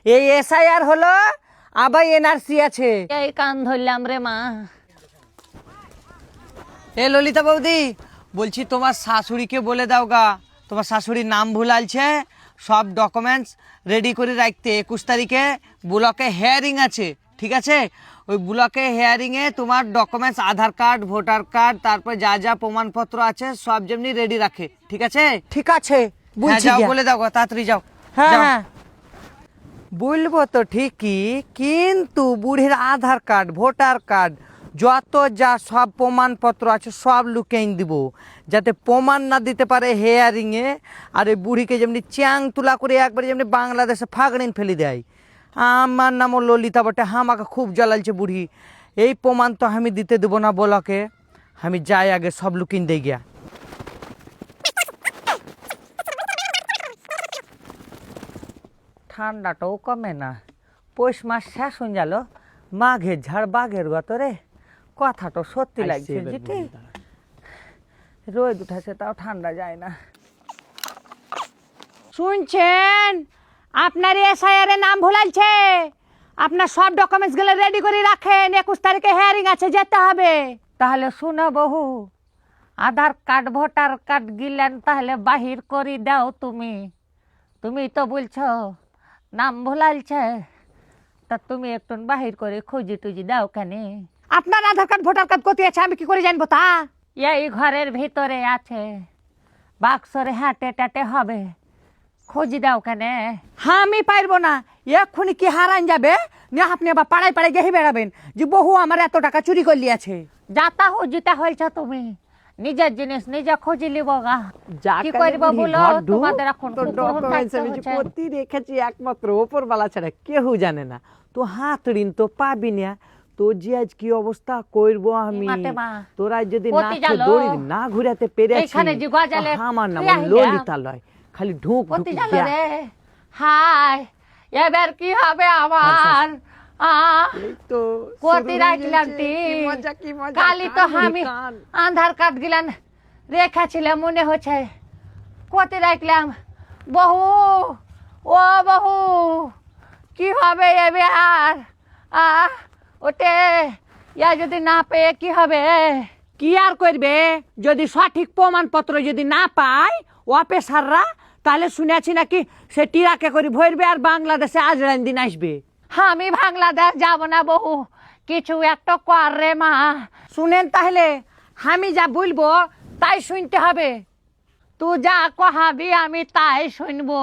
এই এসআইআর হলো, আবার এনআরসি আছে। এই কান ধরলাম রে মা। এ ললিতা বৌদি, বলছি তোমার শাশুড়িকে বলে দাও গা, তোমার শাশুড়ির নাম ভুলালছে, সব ডকুমেন্টস রেডি করে রাখতে। 21 তারিখে ব্লকে হেয়ারিং আছে, ঠিক আছে? ওই ব্লকে হেয়ারিংয়ে তোমার ডকুমেন্টস, আধার কার্ড, ভোটার কার্ড, তারপর যা যা প্রমাণপত্র আছে সব যেমনি রেডি রাখে, ঠিক আছে? ঠিক আছে, হ্যাঁ, বুঝছি যাও, গিয়া। বলে দাও গা, তাড়াতাড়ি যাও। হ্যাঁ যাও। হ্যাঁ বলবো তো ঠিকই, কিন্তু বুড়ির আধার কার্ড, ভোটার কার্ড, যত যা সব প্রমাণপত্র আছে সব লুকিয়ে দিব, যাতে প্রমাণ না দিতে পারে হেয়ারিংয়ে। আর এই বুড়িকে যেমনি চ্যাং তুলা করে একবারে যেমনি বাংলাদেশে ফাগড়িন ফেলে দেয়। আমার নামও ললিতা বটে, আমাকে খুব জ্বালালছে বুড়ি। এই প্রমাণ তো আমি দিতে দেবো না বলকে, আমি যাই আগে সব লুকিয়ে দিয়ে গিয়া। ঠান্ডাটাও কমে না, পৌষ মাস শেষ হয়ে গেল, মাঘের ঝাড় বাঘের গতরে, কথাটা সত্যি লাগছে যেটি। রোদ উঠেছে তাও ঠান্ডা যায় না। শুনছেন, আপনার এসআইআর এর নাম ভুলাইছে। আপনার সব ডকুমেন্টস গুলো রেডি করে রাখেন, 21 তারিখে হেয়ারিং আছে, যেতে হবে। তাহলে শুনো বহু, আধার কার্ড ভোটার কার্ড গিলেন তাহলে বাহির করে দাও তুমি। তুমি তো বলছো নাম ভুলাইছে, তা তুমি একটু বাহির করে খুঁজি টুজি দাও কেন? আপনার আধার কার্ড ভোটার কার্ড কোথায় আছে আমি কি করে জানবো তা? এই ঘরের ভিতরে আছে, বাক্সরে হাঁটে টাটে হবে, খুঁজি দাও কেন? হ্যাঁ, আমি পারবো না, এক্ষুনি কি হারান যাবে না? আপনি আবার পাড়ায় পাড়ায় গেহে বেড়াবেন যে বহু আমার এত টাকা চুরি করলি আছে। যাতা হুজিতা হয়েছ তুমি, নিজের জিনিস নিজে খুঁজি লিব গা। কি করবো বলো, তোমাদের এখন কুকুর থাকতে হচ্ছে। প্রতি রেখেছি একমাত্র ওপরবালা ছাড়া কেউ জানে না। তো হাত ঋণ তো পাবি না, তো যে আজ কি অবস্থা করব আমি। মাতে মা, তোরা যদি না পতি জালো। দৌড়ি না ঘুরাতে পেরেছি, এইখানে যে গজালে আমার নাম তুই আহিলা। ললিতা লয়, খালি ঢুক ঢুক পতি জানো গিয়া। রে। হাই, এবার কি হবে আমার? এই তো কোতি শুরু হয়ে রাখলাম গেছে। টি, কি মজা, কি মজা, কালি তো কান আমি কান। আধার কার্ড গিলান রেখেছিলাম মনে হচ্ছে। কোতি রাখলাম। বহু, ও বহু, কি হবে এবার? ওটে, ইয়া যদি না পেয়ে কি হবে? কি আর করবে, যদি সঠিক প্রমাণপত্র যদি না পায় অফিসাররা, তাহলে শুনেছি নাকি সে টিরাকে করে ভরবে আর বাংলাদেশে আজরাইন দিন আসবে। আমি বাংলাদেশ যাব না বহু, কিছু একটা কর রে মা। শুনেন তাহলে, আমি যা বলবো তাই শুনতে হবে। তুই যা কহাবি আমি তাই শুনবো।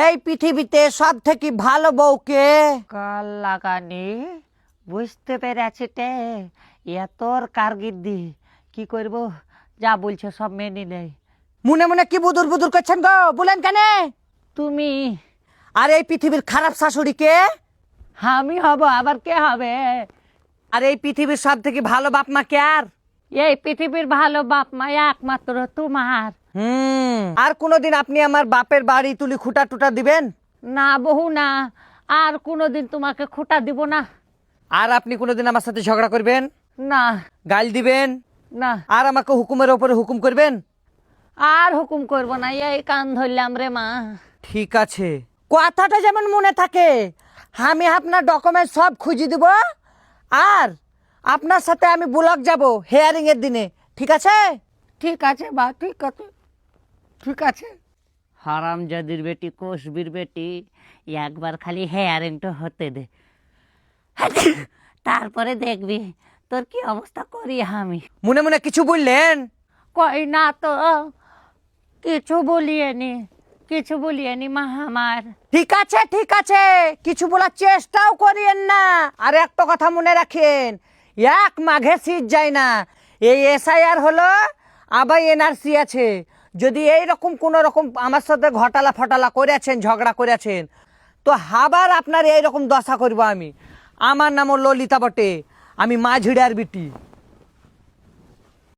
এই পৃথিবীতে সব থেকে ভালো বউকে কাল লাগানি, বুঝতে পেরেছি তে, তোর কারগির্দি। কি করব, যা বলছো সব মেনে নেই। মনে মনে কি বুদুর বুদুর করছেন গো, বলেন কেন? তুমি, আর এই পৃথিবীর খারাপ শাশুড়িকে, আমি হব আবার কে হবে? আর এই পৃথিবীর সব থেকে ভালো বাপ মা কে? আর এই পৃথিবীর ভালো বাপ মা একমাত্র তোমার। আর কোনোদিন আপনি আমার বাপের বাড়ি তুলি খুঁটা টুটা দিবেন? না বহু না, আর কোনোদিন তোমাকে খুঁটা দিব না। আর আপনি কোনোদিন আমার সাথে ঝগড়া করবেন? না গাল দিবেন? না, আর আমাকে হুকুমের ওপরে হুকুম করবেন? আর হুকুম করব না, এই কান ধরলাম রে মা। ঠিক আছে, কথাটা যেমন মনে থাকে, আমি আপনার ডকুমেন্ট সব খুঁজে দিব, আর আপনার সাথে আমি ব্লক যাব হেয়ারিং এর দিনে, ঠিক আছে? ঠিক আছে বা, ঠিক আছে, ঠিক আছে। হারামজাদির বেটি, কোষবির বেটি, একবার খালি হেয়ারিংটা হতে দে, তারপরে দেখবি তোর কি অবস্থা করি আমি। মনে মনে কিছু বললেন? কই না তো, কিছু বলিয়েনি, কিছু বলিয়েনি মা আমার। ঠিক আছে, ঠিক আছে, কিছু বলার চেষ্টাও করিয়েন না। আর একটা কথা মনে রাখেন, এক মাঘে শীত যায় না। এই এসআইআর হলো, আবার এনআরসি আছে। যদি এইরকম কোনো রকম আমার সাথে ঘটালা ফটালা করেছেন, ঝগড়া করেছেন, তো আবার আপনার এইরকম দশা করবো আমি। আমার নামও ললিতা বটে, আমি মাঝিড়ার বিটি।